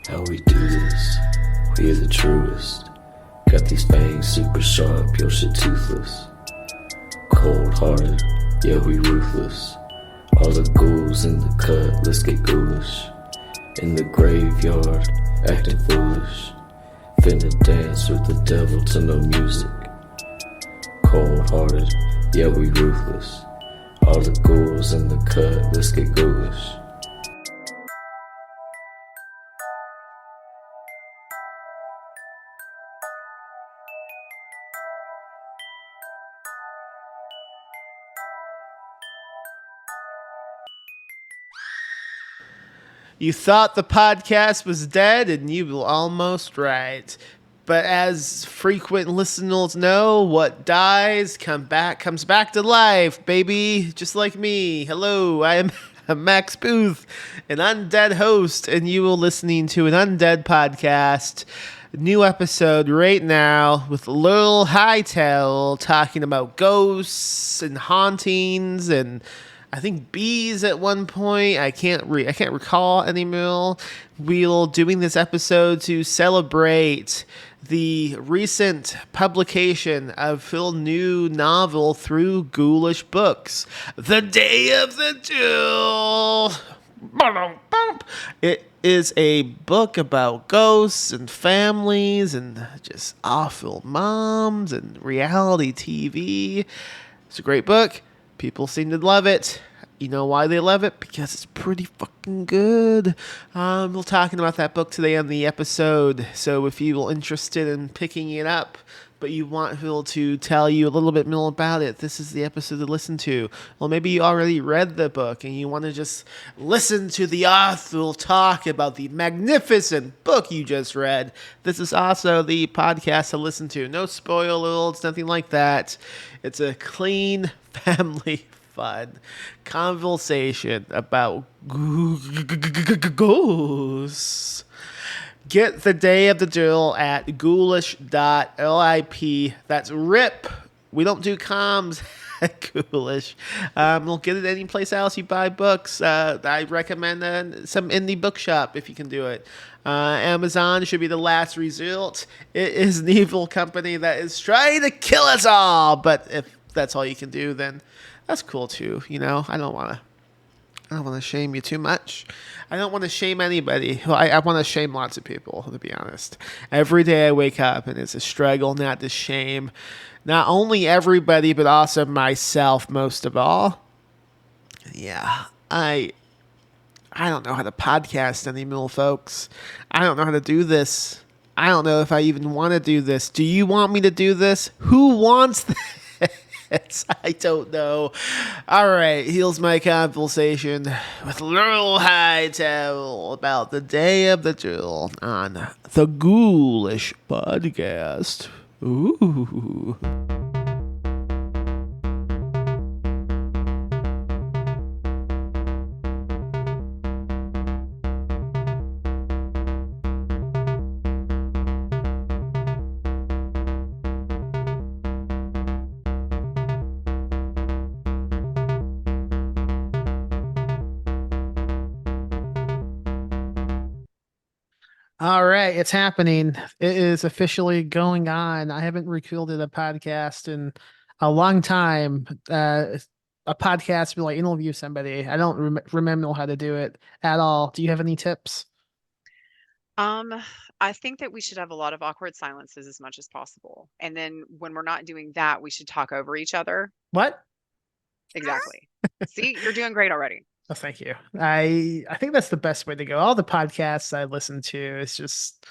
How we do this? We are the truest. Got these fangs super sharp, your shit toothless. Cold hearted, yeah we ruthless. All the ghouls in the cut, let's get ghoulish. In the graveyard, acting foolish. Finna dance with the devil to no music. Cold hearted, yeah we ruthless. All the ghouls in the cut, let's get ghoulish. You thought the podcast was dead, and you were almost right. But as frequent listeners know, what dies comes back to life, baby. Just like me. Hello, I am Max Booth, an undead host, and you are listening to an undead podcast. New episode right now with Laurel Hightower talking about ghosts and hauntings and I think bees at one point. I can't recall anymore. We're doing this episode to celebrate the recent publication of Phil's new novel through Ghoulish Books, The Day of the Duel. It is a book about ghosts and families and just awful moms and reality TV. It's a great book. People seem to love it. You know why they love it? Because it's pretty fucking good. We're talking about that book today on the episode. So if you're interested in picking it up, but you want Phil to tell you a little bit more about it, this is the episode to listen to. Well, maybe you already read the book and you want to just listen to the author talk about the magnificent book you just read. This is also the podcast to listen to. No spoilers, nothing like that. It's a clean, family fun conversation about ghosts. Get The Day of the Duel at ghoulish.lip. That's RIP. We don't do comms at Ghoulish. We'll get it any place else you buy books. I recommend some indie bookshop if you can do it. Amazon should be the last resort. It is an evil company that is trying to kill us all. But if that's all you can do, then that's cool too. You know, I don't want to shame you too much. I don't want to shame anybody. Well, I want to shame lots of people, to be honest. Every day I wake up and it's a struggle not to shame not only everybody, but also myself most of all. Yeah, I don't know how to podcast anymore, folks. I don't know how to do this. I don't know if I even want to do this. Do you want me to do this? Who wants this? I don't know. All right, here's my conversation with Laurel Hightower about the Day of the Duel on the Ghoulish Podcast. Ooh. All right, it's happening. It is officially going on. I haven't recorded a podcast in a long time. A podcast where I interview somebody. I don't remember how to do it at all. Do you have any tips? Um, I think that we should have a lot of awkward silences as much as possible. And then when we're not doing that, we should talk over each other. What? Exactly. See, you're doing great already. Oh, thank you. I think that's the best way to go. All the podcasts I listen to is just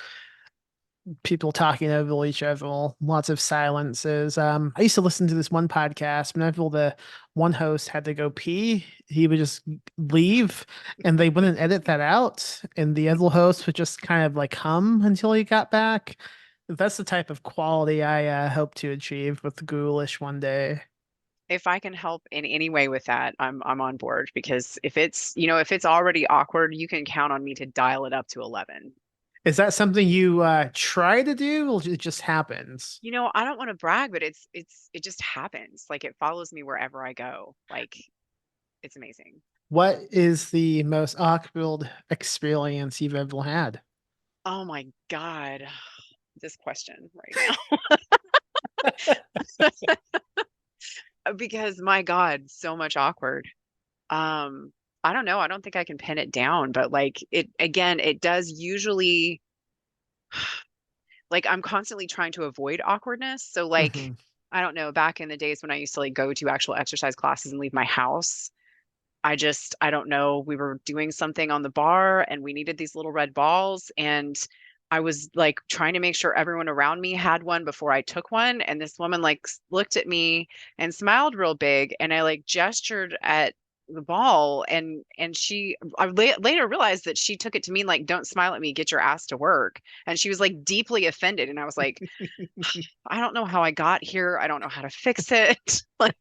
people talking over each other, lots of silences. I used to listen to this one podcast. Whenever the one host had to go pee, he would just leave, and they wouldn't edit that out, and the other host would just kind of like hum until he got back. That's the type of quality I hope to achieve with Ghoulish one day. If I can help in any way with that, I'm on board because if it's already awkward, you can count on me to dial it up to 11. Is that something you try to do, or it just happens? I don't want to brag, but it just happens. Like it follows me wherever I go. Like it's amazing. What is the most awkward experience you've ever had? Oh my God. This question right now. Because my God, so much awkward. Um, I don't know. I don't think I can pin it down, but like it again, it does usually like I'm constantly trying to avoid awkwardness. So like Hmm. I don't know, back in the days when I used to like go to actual exercise classes and leave my house, I don't know, we were doing something on the bar and we needed these little red balls. And I was like trying to make sure everyone around me had one before I took one. And this woman like looked at me and smiled real big. And I like gestured at the ball and later realized that she took it to mean like don't smile at me, get your ass to work. And she was like deeply offended and I was like, I don't know how I got here, I don't know how to fix it. Like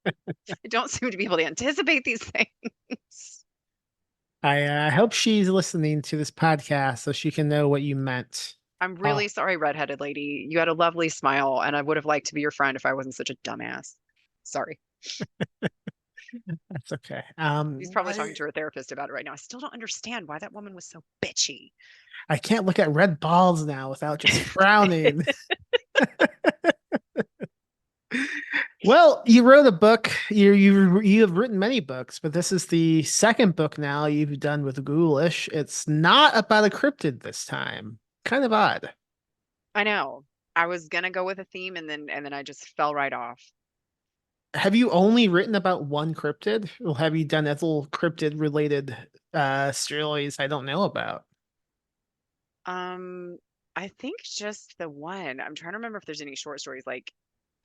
I don't seem to be able to anticipate these things. I hope she's listening to this podcast so she can know what you meant. I'm Oh, really sorry, redheaded lady. You had a lovely smile, and I would have liked to be your friend if I wasn't such a dumbass. Sorry. that's okay. She's probably talking to her therapist about it right now. I still don't understand why that woman was so bitchy. I can't look at red balls now without just frowning. Well, you wrote a book. You have written many books, but this is the second book now you've done with Ghoulish. It's not about a cryptid this time. Kind of odd. I know. I was gonna go with a theme, and then I just fell right off. Have you only written about one cryptid, or have you done little cryptid related stories I don't know about? Um, I think just the one. I'm trying to remember if there's any short stories. Like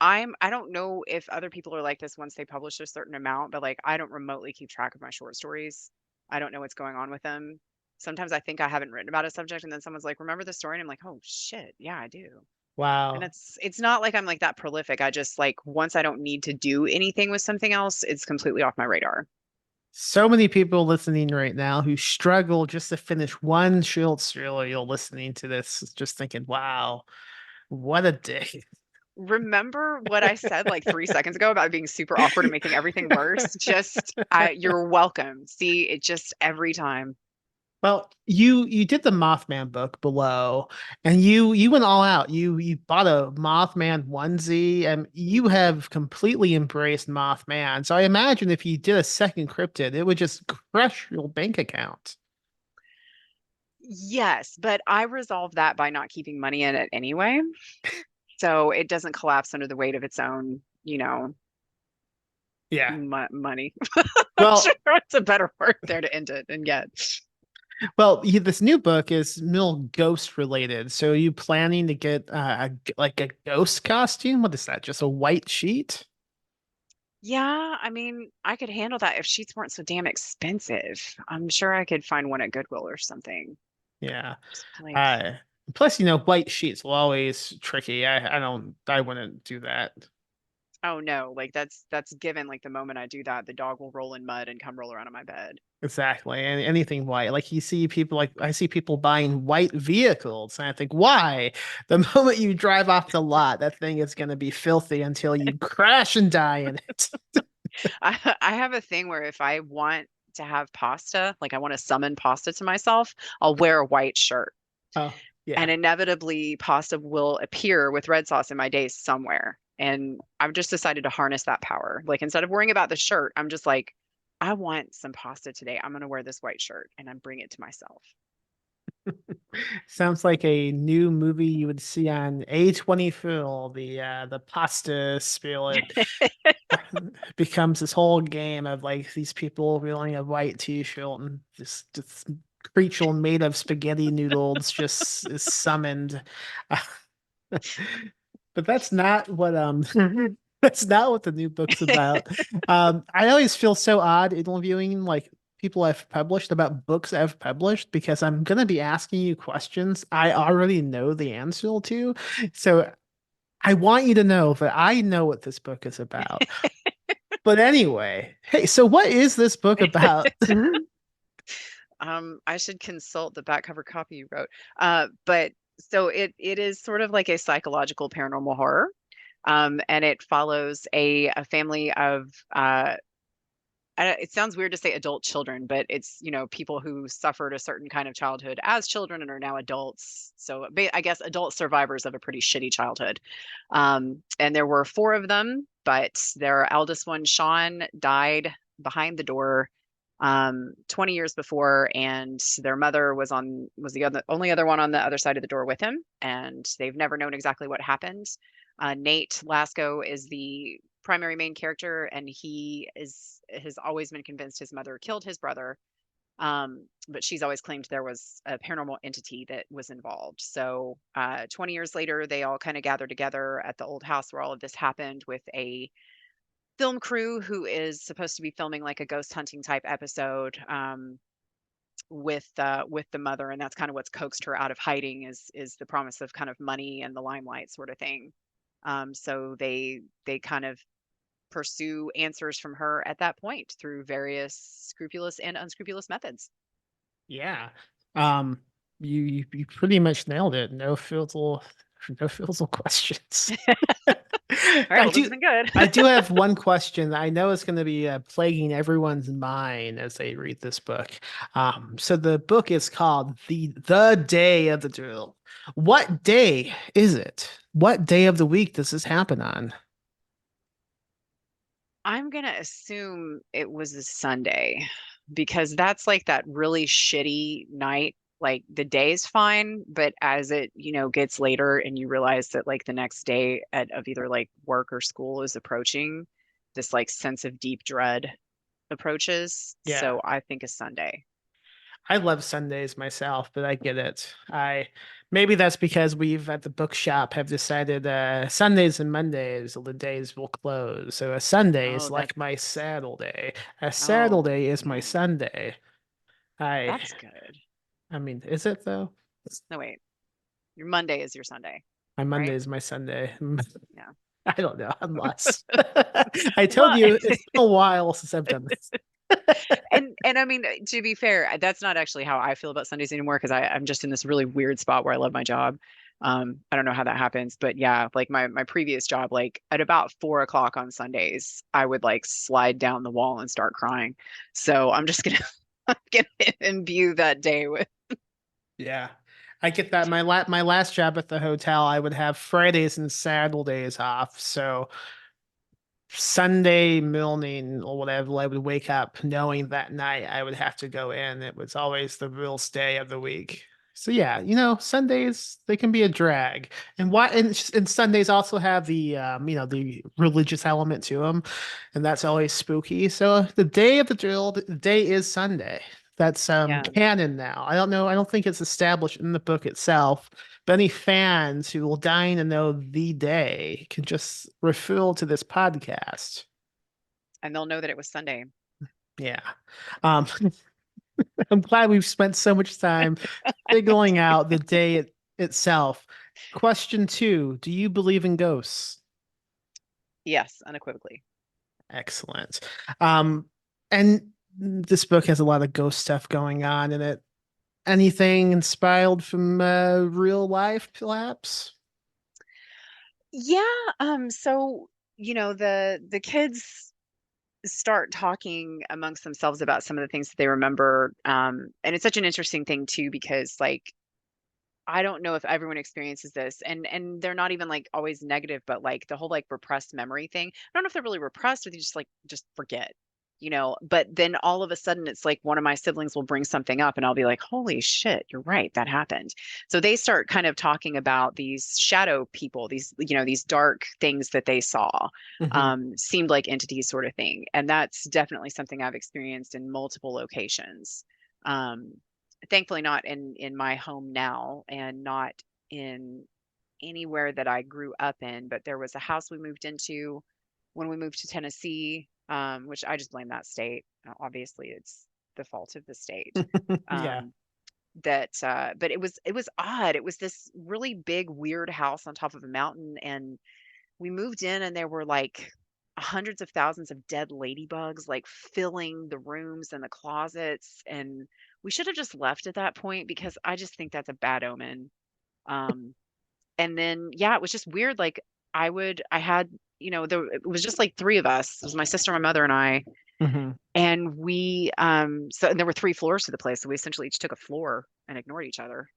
I don't know if other people are like this once they publish a certain amount, but like I don't remotely keep track of my short stories. I don't know what's going on with them. Sometimes I think I haven't written about a subject and then someone's like, "Remember this story?" And I'm like, "Oh shit, yeah, I do." And Wow. it's not like I'm like that prolific. I just like once I don't need to do anything with something else, it's completely off my radar. So many people listening right now who struggle just to finish one short story or listening to this, just thinking, wow, what a day. Remember what I said like 3 seconds ago about being super awkward and making everything worse? Just you're welcome. See, it just every time. Well, you did the Mothman book below, and you went all out. You bought a Mothman onesie, and you have completely embraced Mothman. So I imagine if you did a second cryptid, it would just crush your bank account. Yes, but I resolved that by not keeping money in it anyway. So it doesn't collapse under the weight of its own, Yeah. money. I'm sure Well, it's a better word there to end it and get. this new book is mill ghost related. So are you planning to get like a ghost costume? What is that? Just a white sheet? Yeah, I mean, I could handle that if sheets weren't so damn expensive. I'm sure I could find one at Goodwill or something. Yeah. Just like, Uh, plus, white sheets will always tricky. I wouldn't do that. oh no, like that's given like the moment I do that, the dog will roll in mud and come roll around on my bed. Exactly. And anything white. Like you see people like I see people buying white vehicles and I think, why? The moment you drive off the lot, that thing is gonna be filthy until you crash and die in it. I have a thing where if I want to have pasta, like I want to summon pasta to myself, I'll wear a white shirt. Oh, And yeah. inevitably pasta will appear with red sauce in my days somewhere. And I've just decided to harness that power. Like instead of worrying about the shirt, I'm just like, I want some pasta today. I'm gonna wear this white shirt and I bring it to myself. Sounds like a new movie you would see on A24, the pasta spiel. It becomes this whole game of like these people wearing a white t-shirt and this creature made of spaghetti noodles just is summoned. But that's not what that's not what the new book's about. I always feel so odd interviewing like people I've published about books I've published because I'm gonna be asking you questions I already know the answer to. So I want you to know that I know what this book is about. But anyway, hey, so what is this book about? I should consult the back cover copy you wrote. But so it is sort of like a psychological paranormal horror. And it follows a family of it sounds weird to say adult children, but it's, people who suffered a certain kind of childhood as children and are now adults. So I guess adult survivors of a pretty shitty childhood. And there were four of them, but their eldest one, Sean, died behind the door 20 years before, and their mother was the only other one on the other side of the door with him, and they've never known exactly what happened. Nate Lasco is the primary main character, and has always been convinced his mother killed his brother. But she's always claimed there was a paranormal entity that was involved. So 20 years later, they all kind of gather together at the old house where all of this happened with a film crew who is supposed to be filming like a ghost hunting type episode with the mother, and that's kind of what's coaxed her out of hiding is the promise of kind of money and the limelight sort of thing. So they kind of pursue answers from her at that point through various scrupulous and unscrupulous methods. Yeah. Um, you pretty much nailed it. No filter questions. All right, well, this has been good. I do have one question. I know it's going to be plaguing everyone's mind as they read this book. So the book is called The Day of the Drill. What day is it? What day of the week does this happen on? I'm gonna assume it was a Sunday because that's like that really shitty night. Like the day's fine, but as it, gets later and you realize that like the next day of either like work or school is approaching, this like sense of deep dread approaches. Yeah. So I think a Sunday. I love Sundays myself, but I get it. Maybe that's because we've at the bookshop have decided Sundays and Mondays are the days will close. So a Sunday is Oh, like my saddle day. A saddle oh day is my man, Sunday. I that's good. I mean, is it though? No, wait, your Monday is your Sunday, My Monday right? is my Sunday. Yeah. I don't know, unless I told Well, you it's been a while since I've done this. and I mean, to be fair, that's not actually how I feel about Sundays anymore because I'm just in this really weird spot where I love my job. I don't know how that happens, but yeah, like my previous job, like at about 4 o'clock on Sundays, I would like slide down the wall and start crying. So I'm just gonna I'm gonna imbue that day with. Yeah. I get that. My last job at the hotel, I would have Fridays and Saturdays off. So Sunday morning or whatever, I would wake up knowing that night I would have to go in. It was always the real day of the week. So yeah, Sundays they can be a drag. And Sundays also have the religious element to them, and that's always spooky. So the day of the drill, the day is Sunday. That's Yeah. canon now. I don't know. I don't think it's established in the book itself. But any fans who will dying to know the day can just refer to this podcast. And they'll know that it was Sunday. Yeah. Um, I'm glad we've spent so much time figuring out the day itself. Question 2, do you believe in ghosts? Yes, unequivocally. Excellent. And this book has a lot of ghost stuff going on in it. Anything inspired from real life, perhaps? Yeah, so the kids start talking amongst themselves about some of the things that they remember. And it's such an interesting thing too, because like I don't know if everyone experiences this, and they're not even like always negative, but like the whole like repressed memory thing. I don't know if they're really repressed or they just forget, but then all of a sudden it's like one of my siblings will bring something up and I'll be like, holy shit, you're right, that happened. So they start kind of talking about these shadow people, these dark things that they saw, Mhm. seemed like entities sort of thing. And that's definitely something I've experienced in multiple locations. Um, Thankfully not in my home now and not in anywhere that I grew up in, but there was a house we moved into when we moved to Tennessee, which I just blame that state. Obviously, it's the fault of the state. Yeah. Um, but it was odd. It was this really big, weird house on top of a mountain, and we moved in, and there were like hundreds of thousands of dead ladybugs like filling the rooms and the closets, and we should have just left at that point because I just think that's a bad omen. Um, and then yeah, it was just weird. Like I had, it was just like three of us. It was my sister, my mother, and I. Hmm. And we and there were 3 floors to the place, so we essentially each took a floor and ignored each other,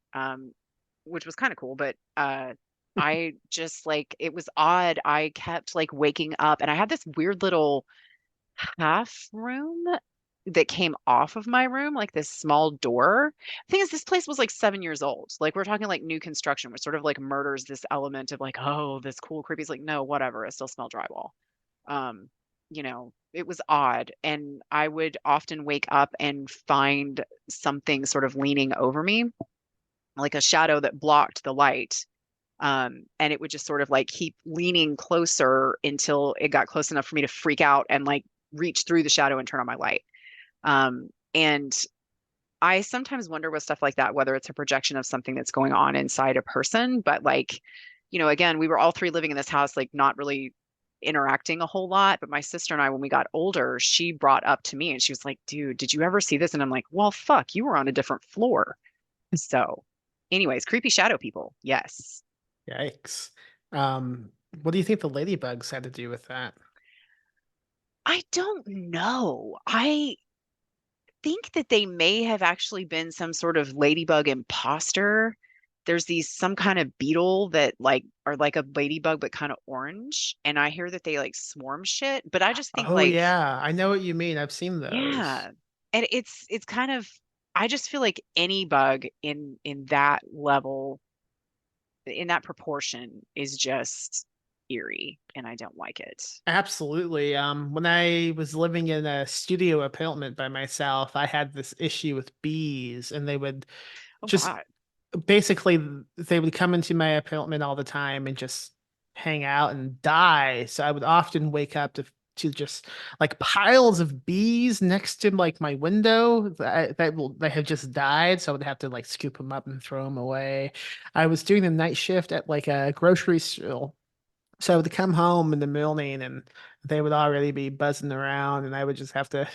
which was kind of cool. But I just like it was odd. I kept like waking up, and I had this weird little half room that came off of my room, like this small door. The thing is, this place was like 7 years old. Like we're talking like new construction, which sort of like murders this element of like, oh, this cool, creepy. It's like, no, whatever. I still smell drywall. Um, it was odd. And I would often wake up and find something sort of leaning over me, like a shadow that blocked the light. And it would just sort of like keep leaning closer until it got close enough for me to freak out and like reach through the shadow and turn on my light. And I sometimes wonder with stuff like that, whether it's a projection of something that's going on inside a person. But like, again, we were all 3 living in this house, like not really interacting a whole lot. But my sister and I, when we got older, she brought up to me and she was like, dude, did you ever see this? And I'm like, well, fuck, you were on a different floor. So, anyways, creepy shadow people. Yes. Yikes. Um, what do you think the ladybugs had to do with that? I don't know. I think that they may have actually been some sort of ladybug imposter. There's these some kind of beetle that like are like a ladybug but kind of orange, and I hear that they like swarm shit, but I just think Oh like yeah, I know what you mean. I've seen those. yeah. And it's kind of I just feel like any bug in that level, in that proportion is just eerie and I don't like it. Absolutely. When I was living in a studio apartment by myself, I had this issue with bees, and they would Oh just God. basically they would come into my apartment all the time and just hang out and die. So I would often wake up to just like piles of bees next to like my window that have just died. So I would have to like scoop them up and throw them away. I was doing the night shift at like a grocery store. So I would come home in the morning and they would already be buzzing around, and I would just have to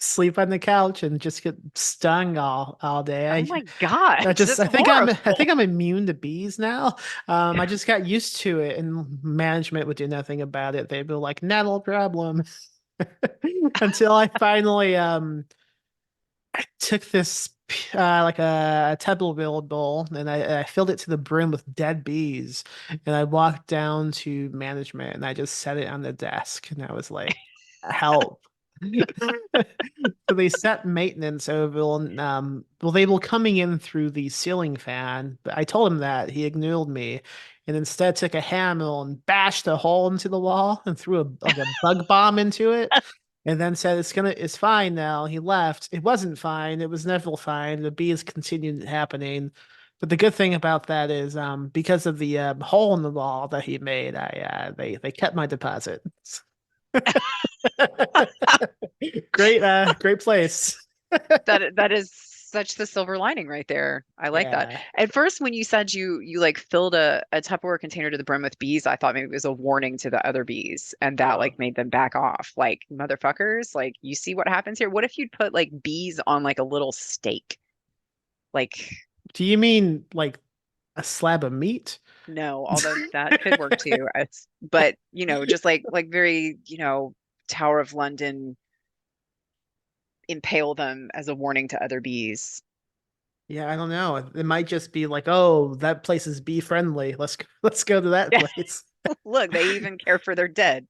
sleep on the couch and just get stung all day. Oh my God. That's I horrible. think I'm immune to bees now. I just got used to it, and management would do nothing about it. They'd be like, "Not a problem," until I finally took this like a Tupperware bowl, and I filled it to the brim with dead bees, and I walked down to management and I just set it on the desk, and I was like, "Help." So they set maintenance over, and well, they were coming in through the ceiling fan, but I told him that. He ignored me and instead took a hammer and bashed a hole into the wall and threw a bug bomb into it, and then said it's fine now. He left. It wasn't fine. It was never fine. The bees continued happening. But the good thing about that is, because of the hole in the wall that he made, they kept my deposit. Great place. That is such the silver lining right there. I like that. Yeah. At first, when you said you like filled a Tupperware container to the brim with bees, I thought maybe it was a warning to the other bees, and that Oh. like made them back off. Like motherfuckers, like you see what happens here. What if you'd put like bees on like a little steak? Like Do you mean like a slab of meat? no, although that could work too. But just like very Tower of London, impale them as a warning to other bees. Yeah, I don't know. It might just be like, oh, that place is bee friendly. Let's go to that place. Look, they even care for their dead.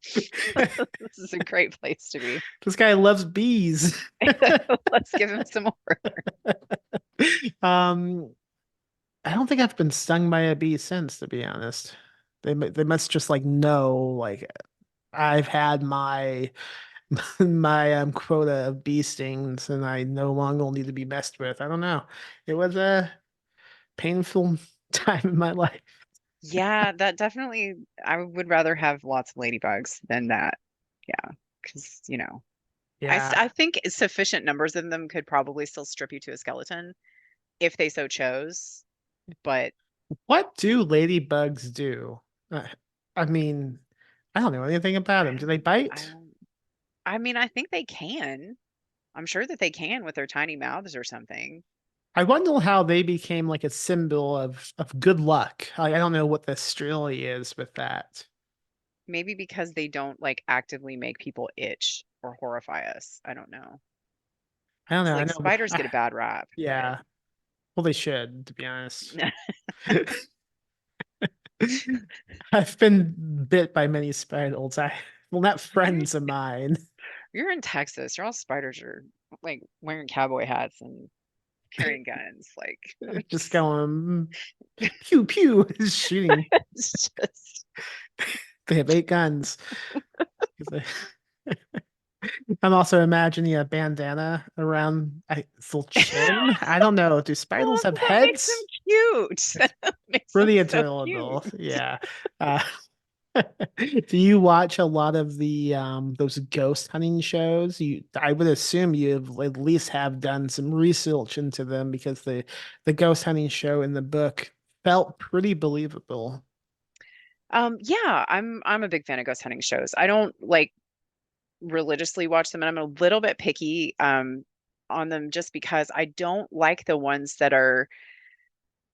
This is a great place to be. This guy loves bees. Let's give him some more. Um, I don't think I've been stung by a bee since, to be honest. They must just like know like I've had my my quota of bee stings, and I no longer need to be messed with. I don't know. It was a painful time in my life. Yeah, that definitely, I would rather have lots of ladybugs than that. Yeah, because, I Yeah. think sufficient numbers of them could probably still strip you to a skeleton if they so chose. But What do ladybugs do? Uh, I mean, I don't know anything about I them. Do they don't, I bite? don't, I mean, I think they can. I'm sure that they can with their tiny mouths or something. I wonder how they became like a symbol of good luck. I don't know what the story is with that. Maybe because they don't like actively make people itch. or horrify us. I don't know. I don't I know. feel I like know. spiders get a bad rap, but Yeah. Well, they should, to be honest. I've been bit by many spiders. Well, not you're friends of mine. you're in Texas. You're all spiders are like wearing cowboy hats and carrying guns. Like I'm Just going pew pew, shooting. it's just They have 8 guns. I'm also imagining a bandana around the chin. I don't know. Do spiders well, have that makes them heads? cute. That makes them Pretty so cute. adorable. Yeah. Uh, do you watch a lot of the those ghost hunting shows? I would assume you at least have done some research into them because the ghost hunting show in the book felt pretty believable. Yeah, I'm a big fan of ghost hunting shows. I don't like religiously watch them, and I'm a little bit picky on them just because I don't like the ones that are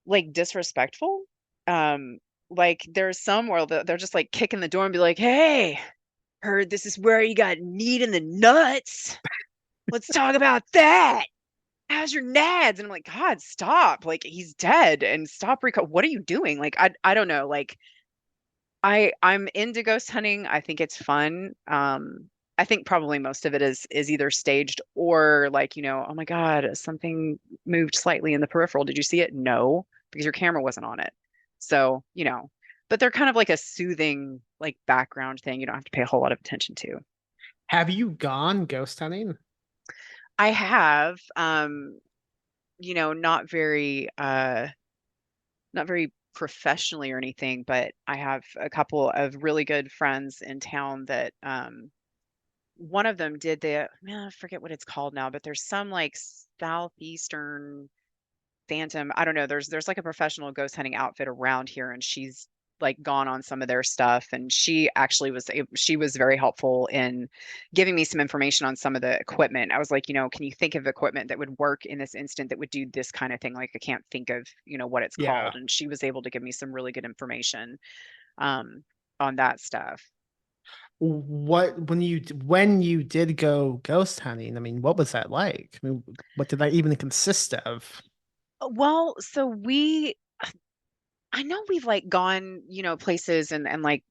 like disrespectful. Um, like there's some where they're just like kicking the door and be like, "Hey, heard this is where you got meat in the nuts. Let's talk about that. How's your nads?" And I'm like, God, stop. Like he's dead and stop what are you doing? Like I don't know. Like I'm into ghost hunting. I think it's fun. I think probably most of it is either staged or like, oh my God, something moved slightly in the peripheral. Did you see it? No, because your camera wasn't on it. So, but they're kind of like a soothing like background thing you don't have to pay a whole lot of attention to. Have you gone ghost hunting? I have not very professionally or anything, but I have a couple of really good friends in town that one of them did I forget what it's called now, but there's some like southeastern phantom. I don't know. There's like a professional ghost hunting outfit around here, and she's like gone on some of their stuff, and she actually she was very helpful in giving me some information on some of the equipment. I was like, can you think of equipment that would work in this instant that would do this kind of thing? Like I can't think of, what it's Yeah. called, and she was able to give me some really good information um on that stuff. When you did go ghost hunting, I mean, what was that like? I mean, what did that even consist of? Well, so I know we've like gone, places and like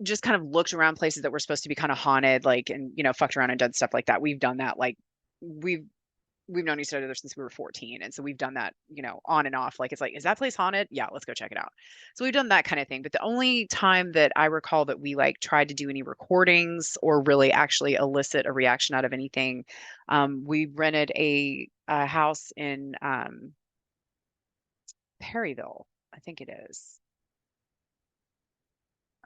just kind of looked around places that were supposed to be kind of haunted, like and fucked around and done stuff like that. We've done that. Like we've we've known each other since we were 14, and so we've done that, on and off. Like it's like, is that place haunted? Yeah, let's go check it out. So we've done that kind of thing. But the only time that I recall that we like tried to do any recordings or really actually elicit a reaction out of anything, we rented a house in Perryville, I think it is.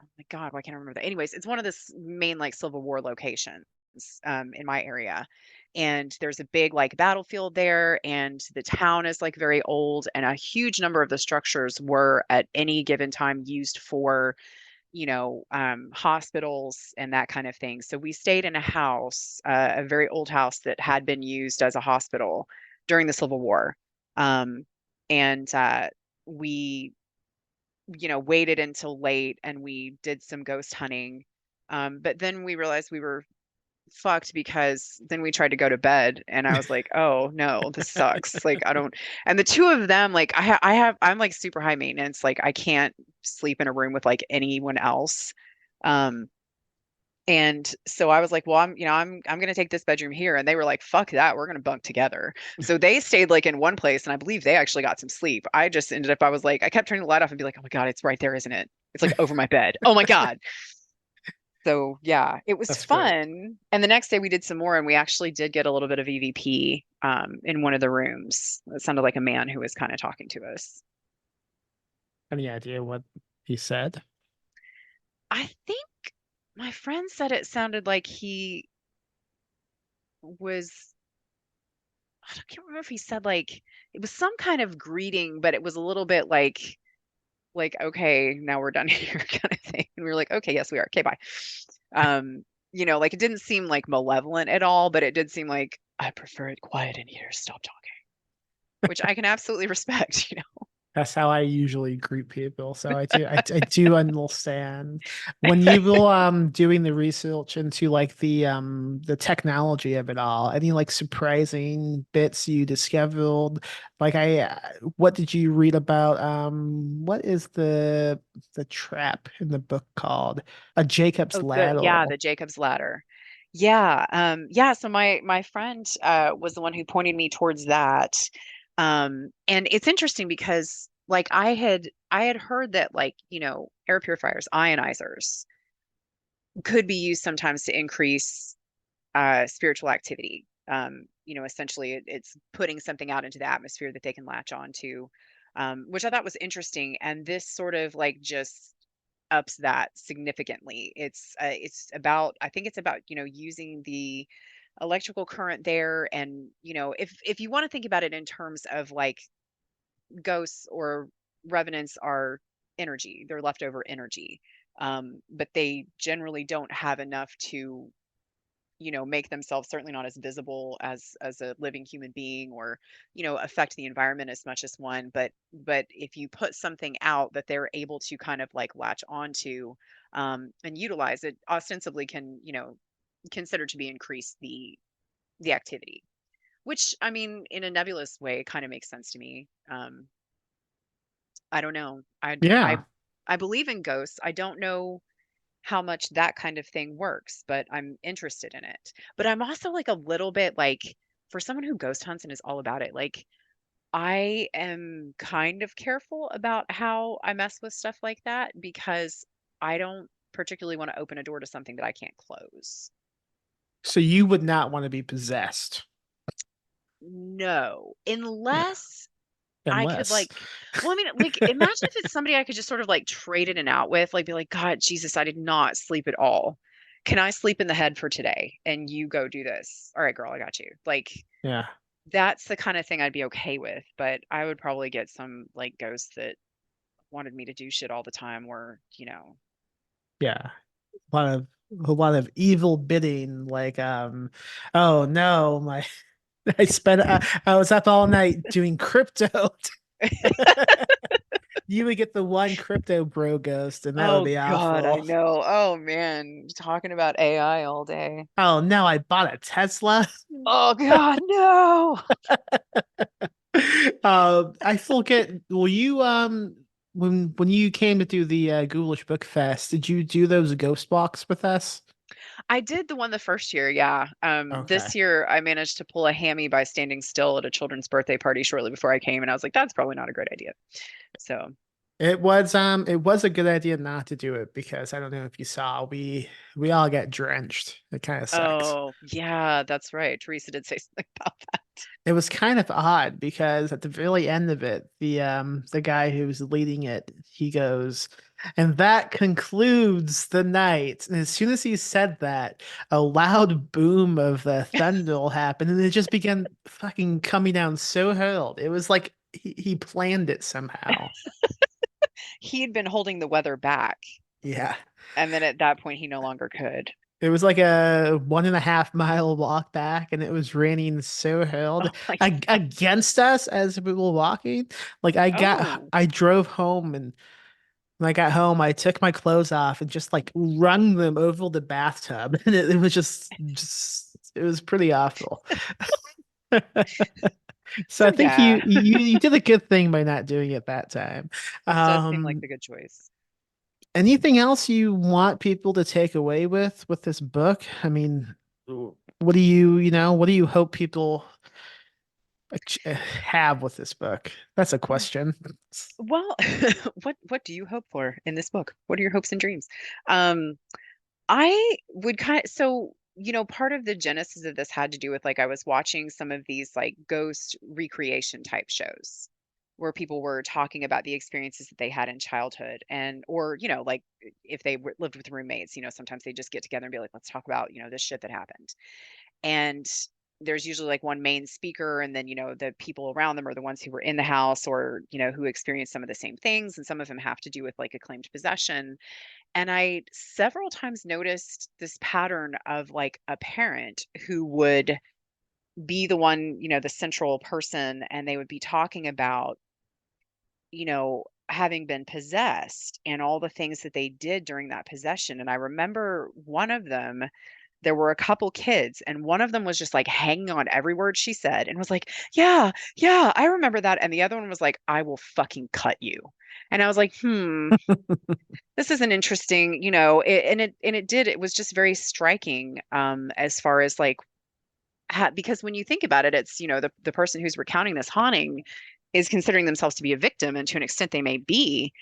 Oh my God, why can't I remember that? Anyways, it's one of the main like Civil War locations in my area. And there's a big like battlefield there, and the town is like very old, and a huge number of the structures were at any given time used for, hospitals and that kind of thing. So we stayed in a house, a very old house that had been used as a hospital during the Civil War. Um, and we waited until late and we did some ghost hunting. But then we realized we were fucked because then we tried to go to bed and I was like, oh no, this sucks. Like I don't, and the two of them, like I'm like super high maintenance. Like I can't sleep in a room with like anyone else. Um, and so I was like, well, I'm going to take this bedroom here. And they were like, fuck that. We're going to bunk together. So they stayed like in one place. And I believe they actually got some sleep. I just ended up, I was like, I kept turning the light off and be like, oh my God, it's right there, isn't it? It's like over my bed. Oh my God. So yeah, it was That's great. fun. And the next day we did some more and we actually did get a little bit of EVP in one of the rooms. It sounded like a man who was kind of talking to us. Any idea what he said? I think my friend said it sounded like he was, I can't remember if he said like it was some kind of greeting, but it was a little bit like okay, now we're done here kind of thing. And we were like, okay, yes, we are. Okay, bye. Like it didn't seem like malevolent at all, but it did seem like I prefer it quiet in here. Stop talking, which I can absolutely respect. That's how I usually greet people. So I do understand when you will doing the research into like the technology of it all. Any like surprising bits you discovered? Like what did you read about what is the trap in the book called? A Jacob's Oh, Ladder. the Jacob's Ladder. Yeah, yeah. So my friend was the one who pointed me towards that. And it's interesting because like I had heard that like, air purifiers, ionizers could be used sometimes to increase spiritual activity. Essentially it's putting something out into the atmosphere that they can latch on to, which I thought was interesting. And this sort of like just ups that significantly. It's about I think it's about, using the electrical current there. And, if you want to think about it in terms of like ghosts or revenants are energy, they're leftover energy. But they generally don't have enough to, make themselves certainly not as visible as a living human being, or, affect the environment as much as one. But if you put something out that they're able to kind of like latch onto, and utilize, it ostensibly can, considered to be increase the activity. Which I mean, in a nebulous way, kind of makes sense to me. I don't know. Yeah. I believe in ghosts. I don't know how much that kind of thing works, but I'm interested in it. But I'm also like a little bit like, for someone who ghost hunts and is all about it, like I am kind of careful about how I mess with stuff like that, because I don't particularly want to open a door to something that I can't close. So you would not want to be possessed. No, Yeah. unless I could Unless. like, well, I mean, like, imagine if it's somebody I could just sort of like trade it in out with, like, be like, God, Jesus, I did not sleep at all. Can I sleep in the head for today? And you go do this. All right, girl, I got you. Like, Yeah. that's the kind of thing I'd be okay with. But I would probably get some like ghosts that wanted me to do shit all the time, or, Yeah. A lot of evil bidding, like oh no, my I spent I was up all night doing crypto. You would get the one crypto bro ghost, and that would oh be God, I awful. know. Oh man, talking about AI all day. Oh no, I bought a Tesla. Oh God, no. I forget. Will you when you came to do the Ghoulish Book Fest, did you do those ghost walks with us? I did the one the first year, yeah. Okay. This year I managed to pull a hammy by standing still at a children's birthday party shortly before I came, and I was like, that's probably not a great idea. So, It was a good idea not to do it because I don't know if you saw we all got drenched. It kind of sucked. oh yeah, that's right. Teresa did say something about that. It was kind of odd because at the very end of it, the guy who was leading it, he goes, and that concludes the night. And as soon as he said that, a loud boom of thunder happened, and it just began fucking coming down so hard. It was like he planned it somehow. He had been holding the weather back, Yeah. and then at that point he no longer could. It was like a 1.5 mile walk back, and it was raining so Oh hard my, against us as we were walking. Like oh, I drove home, and when I got home, I took my clothes off and just like wrung them over the bathtub, and it was just it was pretty awful. So so I think yeah, you did a good thing by not doing it that time. does seem like Um, the good choice. Anything else you want people to take away with this book? I mean, what do what do you hope people have with this book? That's a question. Well, what do you hope for in this book? What are your hopes and dreams? Um, I would kind of, so, part of the genesis of this had to do with like I was watching some of these like ghost recreation type shows where people were talking about the experiences that they had in childhood, and or, like if they lived with roommates, sometimes they just get together and be like, let's talk about, this shit that happened. And there's usually like one main speaker, and then, the people around them are the ones who were in the house, or, who experienced some of the same things, and some of them have to do with like a claimed possession. And I several times noticed this pattern of like a parent who would be the one, the central person, and they would be talking about having been possessed and all the things that they did during that possession. And I remember one of them, there were a couple kids, and one of them was just like hanging on every word she said and was like, "Yeah, yeah, I remember that." And the other one was like, "I will fucking cut you." And I was like, this is an interesting, it was just very striking, as far as like, because when you think about it, it's, the person who's recounting this haunting is considering themselves to be a victim, and to an extent they may be,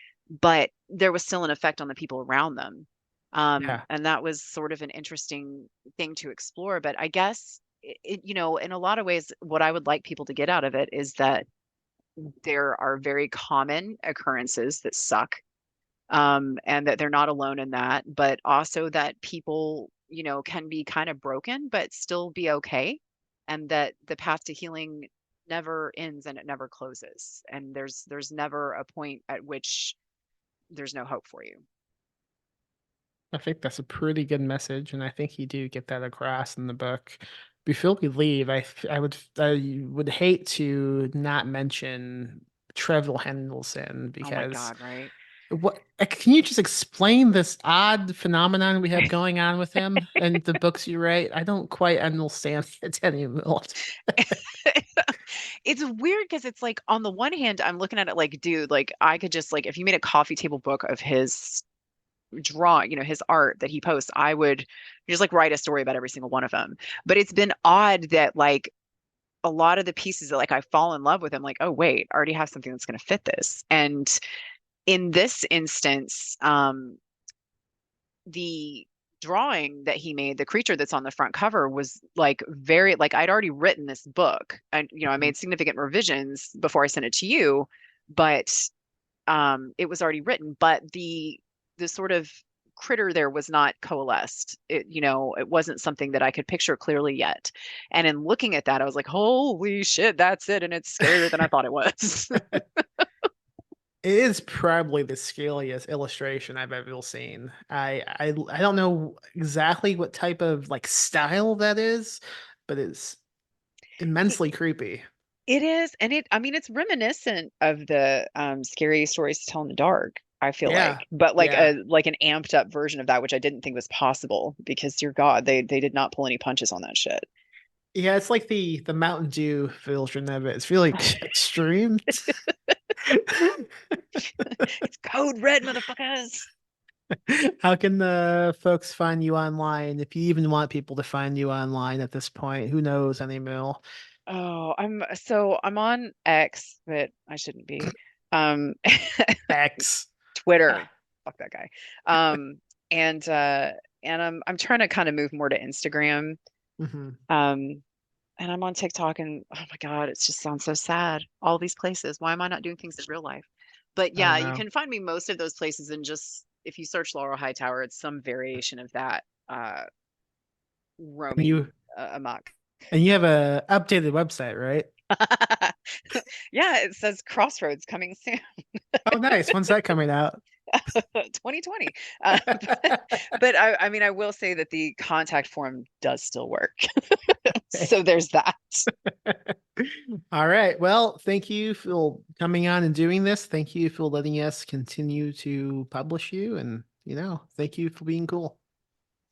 but there was still an effect on the people around them. Yeah. And that was sort of an interesting thing to explore. But I guess, in a lot of ways, what I would like people to get out of it is that there are very common occurrences that suck, and that they're not alone in that, but also that people, can be kind of broken, but still be okay. And that the path to healing never ends and it never closes. And there's never a point at which there's no hope for you. I think that's a pretty good message, and I think you do get that across in the book. Before we leave, I would hate to not mention Trevor Hendelson Oh my because God, right? can you just explain this odd phenomenon we have going on with him and the books you write? I don't quite understand it anymore. It's weird because it's like, on the one hand, I'm looking at it like, dude, like I could just, like, if you made a coffee table book of his drawing, his art that he posts, I would just like write a story about every single one of them. But it's been odd that, like, a lot of the pieces that, like, I fall in love with, I'm like, oh wait, I already have something that's going to fit this. And in this instance, the drawing that he made, the creature that's on the front cover, was like very, like, I'd already written this book, and I made significant revisions before I sent it to you, but it was already written, but the sort of critter there was not coalesced. It wasn't something that I could picture clearly yet. And in looking at that, I was like, holy shit, that's it. And it's scarier than I thought it was. It is probably the scariest illustration I've ever seen. I don't know exactly what type of like style that is, but it's It, immensely creepy. it is. And I mean, it's reminiscent of the scary stories to tell in the dark, I feel Yeah. like, but like Yeah. an amped up version of that, which I didn't think was possible, because dear God, they did not pull any punches on that shit. Yeah, it's like the Mountain Dew version of it. It's really extreme. It's code red, motherfuckers. How can the folks find you online if you even want people to find you online at this point? Who knows anymore? Oh, I'm on X, but I shouldn't be. Um, X. Twitter. Ah. Fuck that guy. Um, and I'm trying to kind of move more to Instagram. Mhm. Um, and I'm on TikTok, and oh my God, it just sounds so sad. All these places. Why am I not doing things in real life? But I yeah, you know. can find me most of those places, and just if you search Laurel Hightower, it's some variation of that, And roaming you amok. and you have a updated website, right? Yeah, it says Crossroads coming soon. Oh, nice. When's that coming out? 2020. But I mean, I will say that the contact form does still work. So there's that. All right. Well, thank you for coming on and doing this. Thank you for letting us continue to publish you. And, thank you for being cool.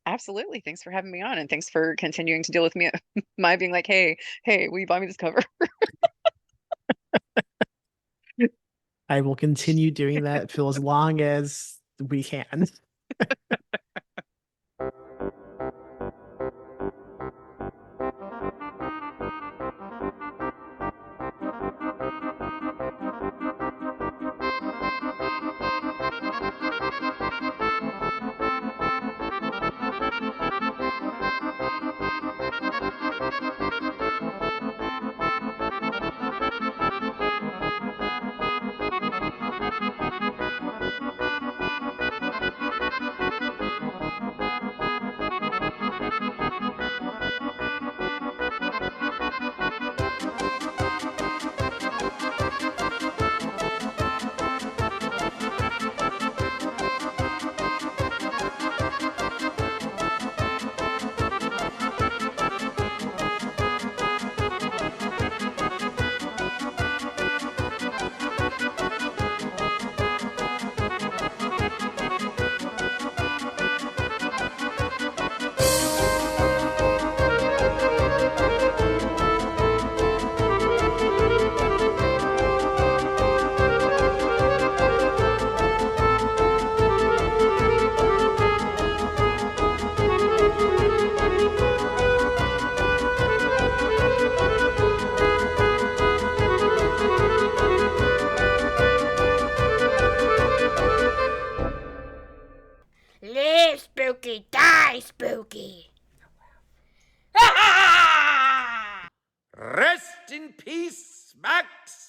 Absolutely. Thanks for having me on, and thanks for continuing to deal with me. My being like, hey, will you buy me this cover? I will continue doing that for as long as we can. spooky, die spooky. Rest in peace, Max.